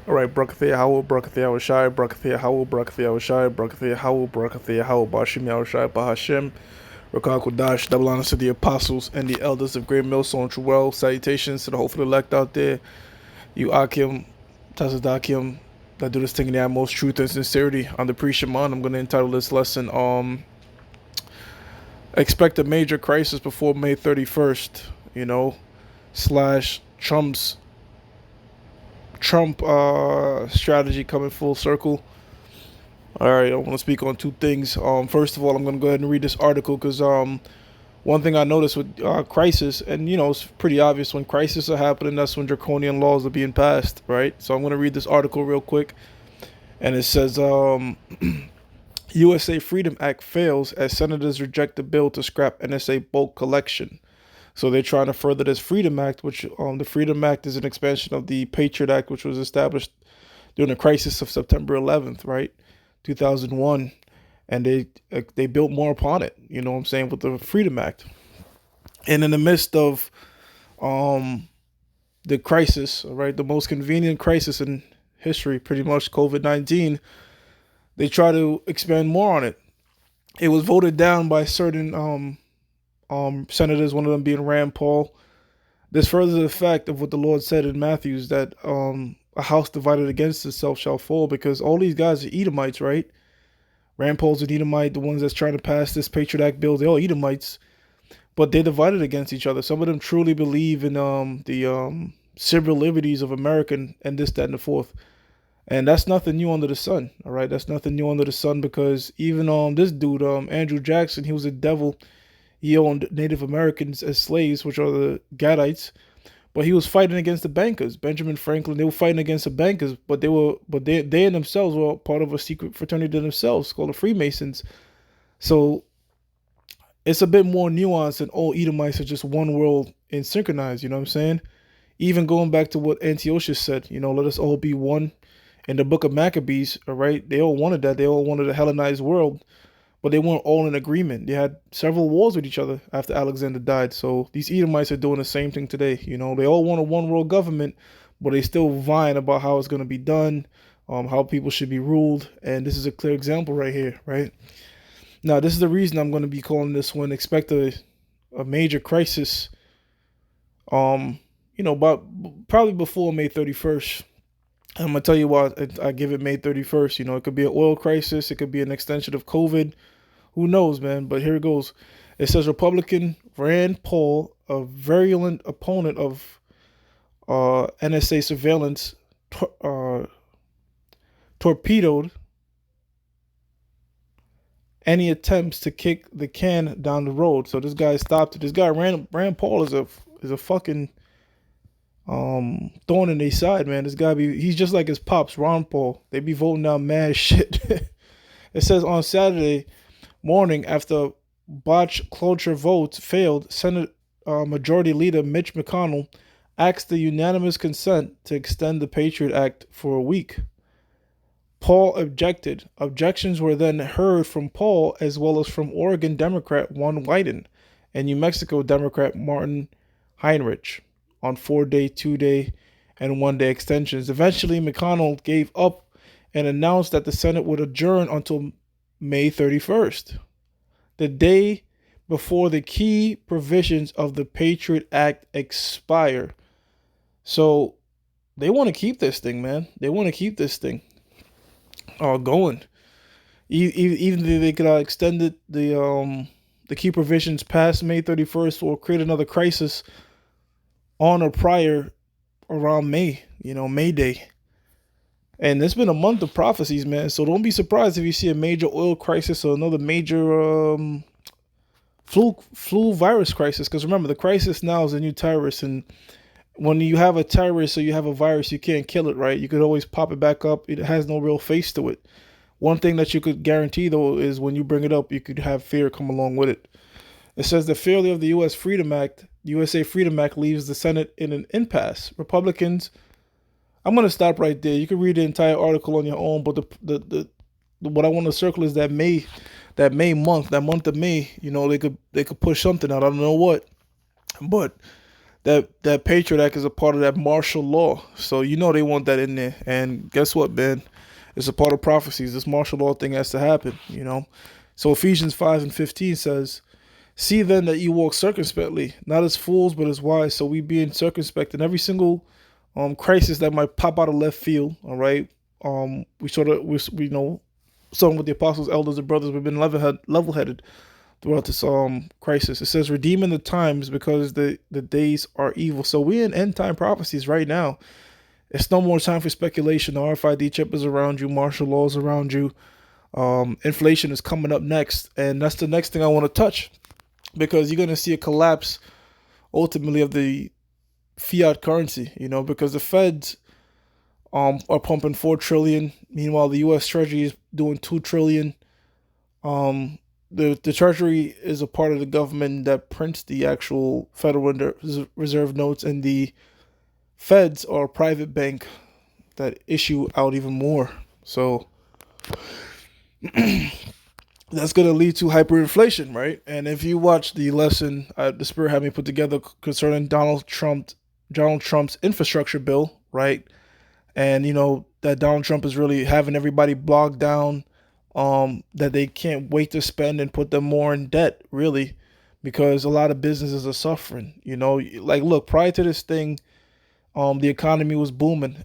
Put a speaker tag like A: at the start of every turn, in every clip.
A: All right, Brakathia Howell, Brakathia Shai, Brakathia Howell, Brakathia Shai, Brakathia Howell, Brakathia Howell, Bashim Yahushai, Bahashem, Rakah Kodash, double honors to the apostles and the elders of Great Millstone True Well. Salutations to the hopeful elect out there, you Akim, Tazadakim, that do this thing in the utmost truth and sincerity. On the pre-Shaman, I'm going to entitle this lesson, Expect a Major Crisis Before May 31st, slash Trump strategy coming full circle. All right, I want to speak on two things. First of all, I'm going to go ahead and read this article because one thing I noticed with crisis, and it's pretty obvious when crises are happening, that's when draconian laws are being passed, right? So I'm going to read this article real quick, and it says USA Freedom Act fails as senators reject the bill to scrap NSA bulk collection. So they're trying to further this Freedom Act, which the Freedom Act is an expansion of the Patriot Act, which was established during the crisis of September 11th, right, 2001, and they built more upon it. You know what I'm saying, with the Freedom Act. And in the midst of the crisis, right, the most convenient crisis in history, pretty much COVID-19, they try to expand more on it. It was voted down by certain senators, one of them being Rand Paul. This furthers the fact of what the Lord said in Matthew, that a house divided against itself shall fall, because all these guys are Edomites, right? Rand Paul's an Edomite. The ones that's trying to pass this Patriot Act bill, they're all Edomites, but they're divided against each other. Some of them truly believe in the civil liberties of America and this, that, and the fourth. And that's nothing new under the sun, all right? That's nothing new under the sun, because even this dude, Andrew Jackson, he was a devil. He owned Native Americans as slaves, which are the Gadites, but he was fighting against the bankers. Benjamin Franklin, they were fighting against the bankers, but they in themselves were part of a secret fraternity themselves called the Freemasons. So it's a bit more nuanced than all Edomites are just one world and synchronized. You know what I'm saying? Even going back to what Antiochus said, let us all be one. In the book of Maccabees, all right, they all wanted that. They all wanted a Hellenized world, but they weren't all in agreement. They had several wars with each other after Alexander died. So these Edomites are doing the same thing today. They all want a one world government, but they still vying about how it's going to be done, how people should be ruled. And this is a clear example right here, right? Now, this is the reason I'm going to be calling this one expect a major crisis, but probably before May 31st. I'm going to tell you why I give it May 31st. It could be an oil crisis. It could be an extension of COVID. Who knows, man? But here it goes. It says Republican Rand Paul, a virulent opponent of NSA surveillance, torpedoed any attempts to kick the can down the road. So this guy stopped it. This guy, Rand Paul, is a fucking thorn in their side, man. This guy he's just like his pops, Ron Paul. They be voting down mad shit. It says on Saturday morning, after botched cloture votes failed, Senate Majority Leader Mitch McConnell asked the unanimous consent to extend the Patriot Act for a week. Paul objected. Objections were then heard from Paul as well as from Oregon Democrat Juan Wyden and New Mexico Democrat Martin Heinrich on 4-day, 2-day, and 1-day extensions. Eventually, McConnell gave up and announced that the Senate would adjourn until May 31st, the day before the key provisions of the Patriot Act expire. So they want to keep this thing, man. They want to keep this thing going. Even if they could extend it, the key provisions past May 31st, or create another crisis on or prior around May, May Day. And it's been a month of prophecies, man. So don't be surprised if you see a major oil crisis or another major flu virus crisis. Because remember, the crisis now is a new terrorist. And when you have a terrorist or you have a virus, you can't kill it, right? You could always pop it back up. It has no real face to it. One thing that you could guarantee, though, is when you bring it up, you could have fear come along with it. It says the failure of the USA Freedom Act leaves the Senate in an impasse. Republicans, I'm going to stop right there. You can read the entire article on your own, but the what I want to circle is that month of May, they could push something out. I don't know what, but That Patriot Act is a part of that martial law. So you know they want that in there. And guess what, man? It's a part of prophecies. This martial law thing has to happen, you know? So Ephesians 5 and 15 says, see then that you walk circumspectly, not as fools, but as wise. So we being circumspect in every single crisis that might pop out of left field, all right? We know, some with the apostles, elders, and brothers, we've been level headed throughout this crisis. It says, redeeming the times because the days are evil. So we're in end time prophecies right now. It's no more time for speculation. The RFID chip is around you, martial law is around you. Inflation is coming up next, and that's the next thing I want to touch, because you're going to see a collapse ultimately of the fiat currency, you know, because the Feds are pumping 4 trillion. Meanwhile, the U.S. Treasury is doing 2 trillion. The Treasury is a part of the government that prints the actual Federal Reserve notes, and the Feds are a private bank that issue out even more. So that's going to lead to hyperinflation, right? And if you watch the lesson the Spirit had me put together concerning Donald Trump's infrastructure bill, right? And you know that Donald Trump is really having everybody bogged down, that they can't wait to spend and put them more in debt, really, because a lot of businesses are suffering. You know, like look, prior to this thing, the economy was booming.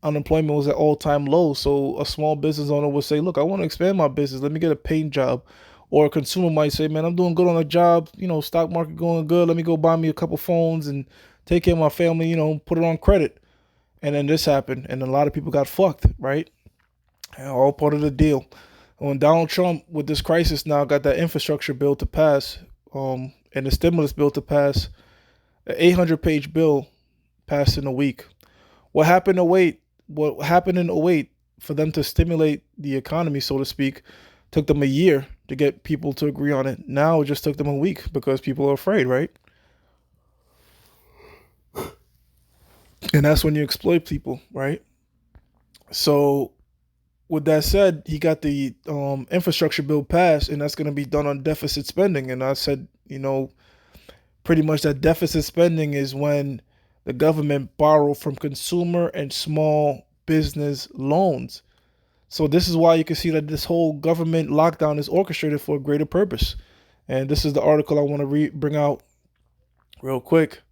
A: Unemployment was at all-time low. So a small business owner would say, look, I want to expand my business. Let me get a paint job. Or a consumer might say, man, I'm doing good on a job. You know, stock market going good. Let me go buy me a couple phones and take care of my family, you know, put it on credit. And then this happened, and a lot of people got fucked, right? And all part of the deal. When Donald Trump, with this crisis now, got that infrastructure bill to pass, and the stimulus bill to pass, an 800-page bill passed in a week. What happened to wait? What happened in '08 for them to stimulate the economy, so to speak, took them a year to get people to agree on it. Now it just took them a week because people are afraid, right? And that's when you exploit people, right? So with that said, he got the infrastructure bill passed, and that's going to be done on deficit spending. And I said, you know, pretty much that deficit spending is when the government borrow from consumer and small business loans. So this is why you can see that this whole government lockdown is orchestrated for a greater purpose. And this is the article I want to bring out real quick.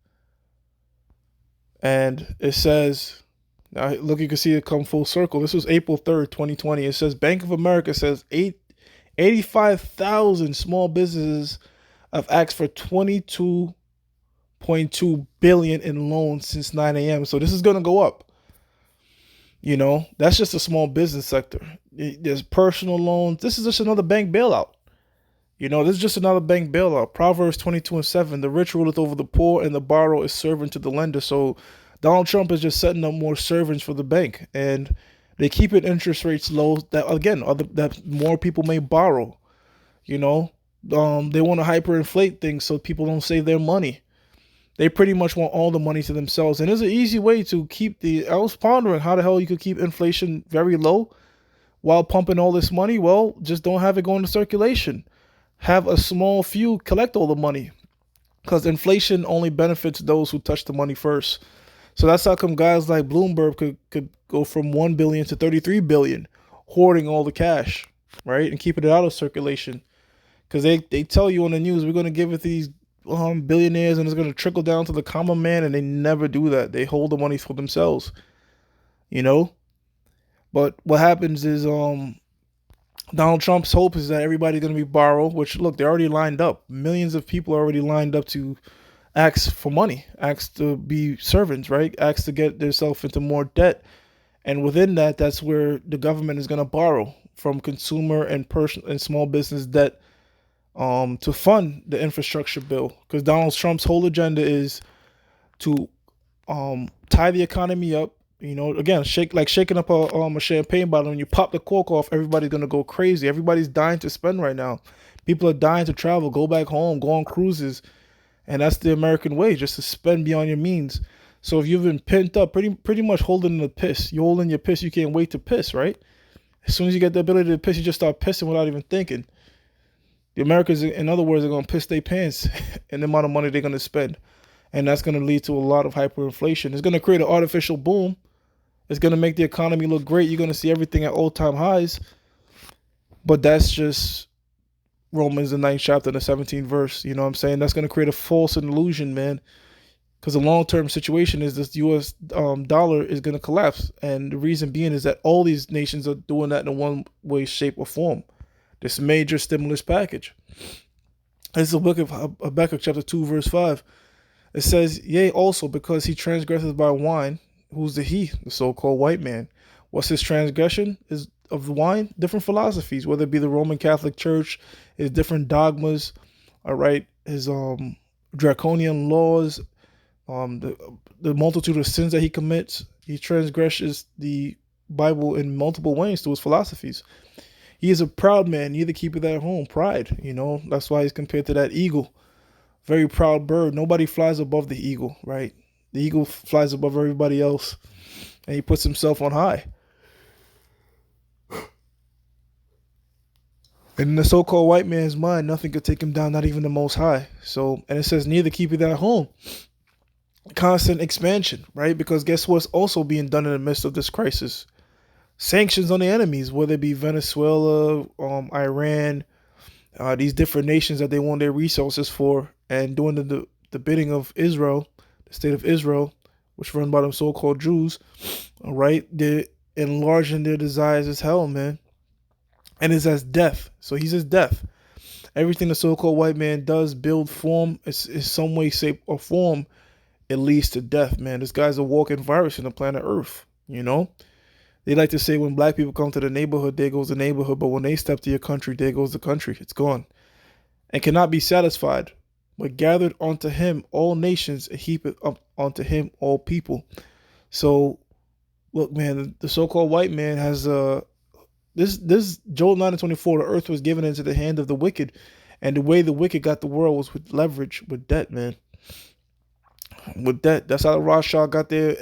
A: And it says, now look, you can see it come full circle. This was April 3rd, 2020. It says Bank of America says 85,000 small businesses have asked for 22.2 billion in loans since 9 a.m. So this is going to go up. You know, that's just a small business sector. There's personal loans. This is just another bank bailout. You know, this is just another bank bailout. Proverbs 22 and 7. The rich ruleth over the poor, and the borrower is servant to the lender. So Donald Trump is just setting up more servants for the bank. And they keep it interest rates low that, again, that more people may borrow. You know, they want to hyperinflate things so people don't save their money. They pretty much want all the money to themselves. And there's an easy way to keep I was pondering how the hell you could keep inflation very low while pumping all this money. Well, just don't have it go into circulation. Have a small few collect all the money, because inflation only benefits those who touch the money first. So that's how come guys like Bloomberg could go from 1 billion to 33 billion, hoarding all the cash, right? And keeping it out of circulation. Because they tell you on the news, we're going to give it to these billionaires and it's going to trickle down to the common man, and they never do that. They hold the money for themselves, you know? But what happens is Donald Trump's hope is that everybody's going to be borrowed, which, look, they're already lined up. Millions of people are already lined up to ask for money, ask to be servants, right? Ask to get themselves into more debt. And within that, that's where the government is going to borrow from consumer and personal and small business debt to fund the infrastructure bill. Because Donald Trump's whole agenda is to tie the economy up. You know, again, shaking up a champagne bottle. When you pop the cork off, everybody's gonna go crazy. Everybody's dying to spend right now. People are dying to travel, go back home, go on cruises, and that's the American way, just to spend beyond your means. So if you've been pent up, pretty much holding the piss, you're holding your piss. You can't wait to piss, right? As soon as you get the ability to piss, you just start pissing without even thinking. The Americans, in other words, are gonna piss their pants in the amount of money they're gonna spend. and that's going to lead to a lot of hyperinflation. It's going to create an artificial boom. It's going to make the economy look great. You're going to see everything at all-time highs, but that's just Romans the 9th chapter, the 17th verse. You know what I'm saying? That's going to create a false illusion, man. Because the long-term situation is this U.S. Dollar is going to collapse, and the reason being is that all these nations are doing that in one way, shape, or form. This major stimulus package. It's the book of Habakkuk chapter 2, verse 5. It says, yea, also because he transgresseth by wine. Who's the he? The so-called white man. What's his transgression? Is of the wine? Different philosophies, whether it be the Roman Catholic Church, his different dogmas, all right, his draconian laws, the multitude of sins that he commits. He transgresses the Bible in multiple ways through his philosophies. He is a proud man, neither keepeth at home. Pride, that's why he's compared to that eagle. Very proud bird. Nobody flies above the eagle, right? The eagle flies above everybody else, and he puts himself on high. And in the so-called white man's mind, nothing could take him down, not even the Most High. So, and it says, neither keepeth at home. Constant expansion, right? Because guess what's also being done in the midst of this crisis? Sanctions on the enemies, whether it be Venezuela, Iran, these different nations that they want their resources for, and doing the bidding of Israel, the state of Israel, which run by them so-called Jews, all right? They're enlarging their desires as hell, man. And it's as death. So he's as death. Everything the so-called white man does, build, form, is some way, shape, or form, it leads to death, man. This guy's a walking virus in the planet Earth, They like to say when black people come to the neighborhood, there goes the neighborhood. But when they step to your country, there goes the country. It's gone. And cannot be satisfied. But gathered unto him all nations, and heapeth up unto him all people. So, look, man, the so-called white man has this Joel 9:24, the earth was given into the hand of the wicked. And the way the wicked got the world was with leverage, with debt, man. With debt. That's how the Rothschild got their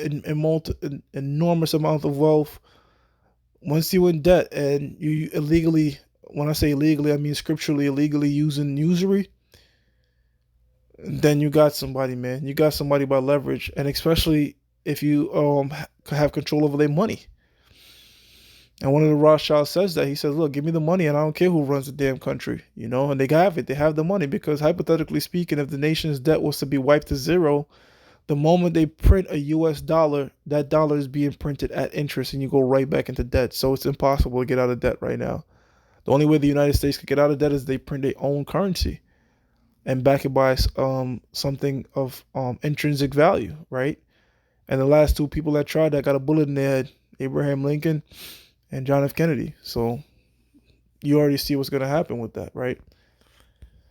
A: enormous amount of wealth. Once you're in debt and you illegally, when I say illegally, I mean scripturally illegally using usury, then you got somebody, man. You got somebody by leverage, and especially if you have control over their money. And one of the Rothschilds says that. He says, look, give me the money and I don't care who runs the damn country, and they have it. They have the money because hypothetically speaking, if the nation's debt was to be wiped to zero, the moment they print a US dollar, that dollar is being printed at interest and you go right back into debt. So it's impossible to get out of debt right now. The only way the United States could get out of debt is they print their own currency and back it by something of intrinsic value, right? And the last two people that tried that got a bullet in their head, Abraham Lincoln and John F. Kennedy. So you already see what's going to happen with that, right?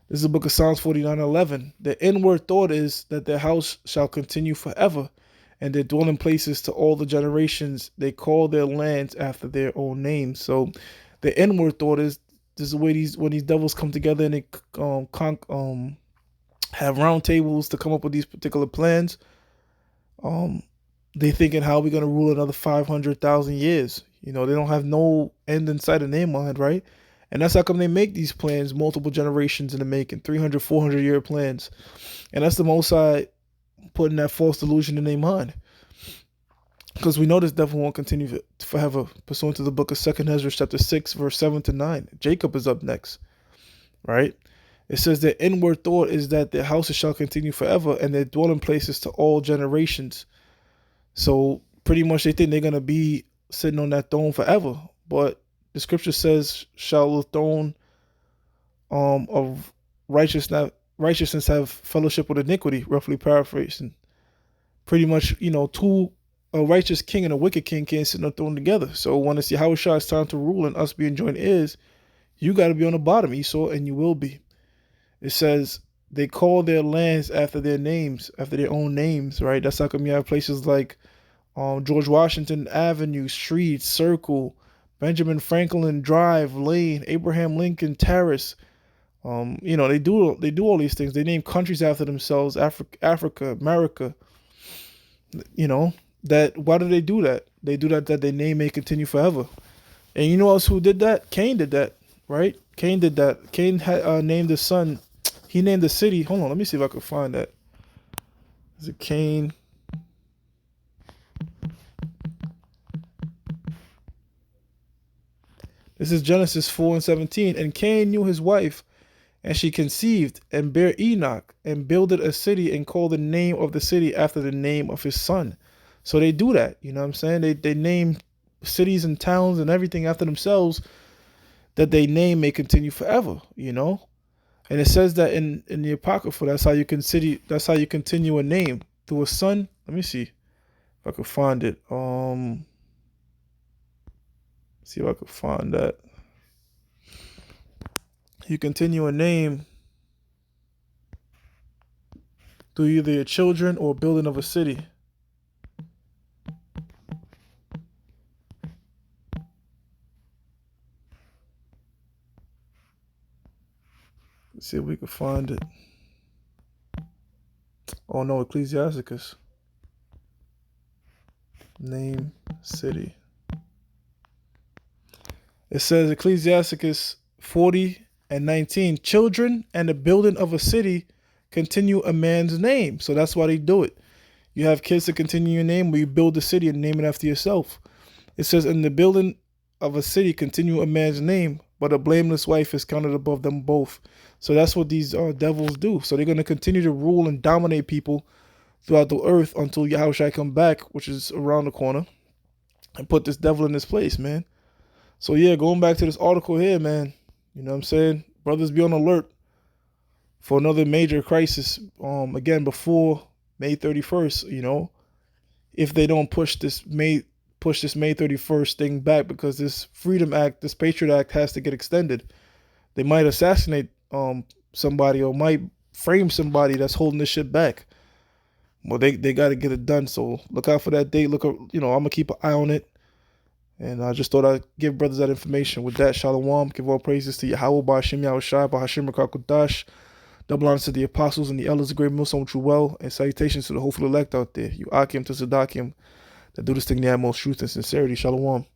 A: This is the book of Psalms 49:11. The inward thought is that their house shall continue forever, and their dwelling places to all the generations. They call their lands after their own names. So the inward thought is this is the way when these devils come together and they have round tables to come up with these particular plans. They thinking how we're gonna rule another 500,000 years. They don't have no end in sight in their mind, right? And that's how come they make these plans multiple generations in the making, 300, 400-year plans. And that's the Most High putting that false delusion in their mind. Because we know this devil won't continue forever, pursuant to the book of 2 Ezra chapter 6, verse 7 to 9. Jacob is up next, right? It says their inward thought is that their houses shall continue forever and their dwelling places to all generations. So pretty much they think they're going to be sitting on that throne forever. But the scripture says, shall the throne of righteousness have fellowship with iniquity, roughly paraphrasing. Pretty much, a righteous king and a wicked king can't sit on the throne together. So when it's Yahweh time to rule and us being joint heirs, you got to be on the bottom, Esau, and you will be. It says they call their lands after their names, after their own names, right? That's how come you have places like George Washington Avenue, Street, Circle, Benjamin Franklin Drive, Lane, Abraham Lincoln Terrace. They do all these things. They name countries after themselves, Africa, America. That why do they do that? They do that their name may continue forever. And you know else who did that? Cain did that, right? Cain did that. Cain had named his son. He named the city. Hold on, let me see if I can find that. Is it Cain? This is Genesis 4 and 17. And Cain knew his wife, and she conceived and bare Enoch, and builded a city, and called the name of the city after the name of his son. So they do that, you know what I'm saying? They name cities and towns and everything after themselves, that they name may continue forever, you know? And it says that in the Apocrypha, that's how you continue a name through a son. Let me see if I can find it. See if I can find that. You continue a name through either your children or building of a city. Let's see if we can find it. Oh no, Ecclesiasticus. Name city. It says Ecclesiasticus 40 and 19. Children and the building of a city continue a man's name. So that's why they do it. You have kids to continue your name, where you build a city and name it after yourself. It says, in the building of a city continue a man's name, but a blameless wife is counted above them both. So that's what these devils do. So they're going to continue to rule and dominate people throughout the earth until Yahushua come back, which is around the corner, and put this devil in his place, man. So yeah, going back to this article here, man, you know what I'm saying? Brothers, be on alert for another major crisis. Again, before May 31st, you know, if they don't push this May 31st thing back, because this Freedom Act, this Patriot Act has to get extended. They might assassinate somebody, or might frame somebody that's holding this shit back. Well, they got to get it done. So look out for that date. Look, I'm gonna keep an eye on it. And I just thought I'd give brothers that information. With that, Shalom. Give all praises to Yahweh, Ba'ashim Yahushai, Ba'ashim Rakakudash. Double honors to the apostles and the elders of great Muslim true well. And salutations to the hopeful elect out there. You Akim to Sadakim that do this thing there most truth and sincerity. Shalom.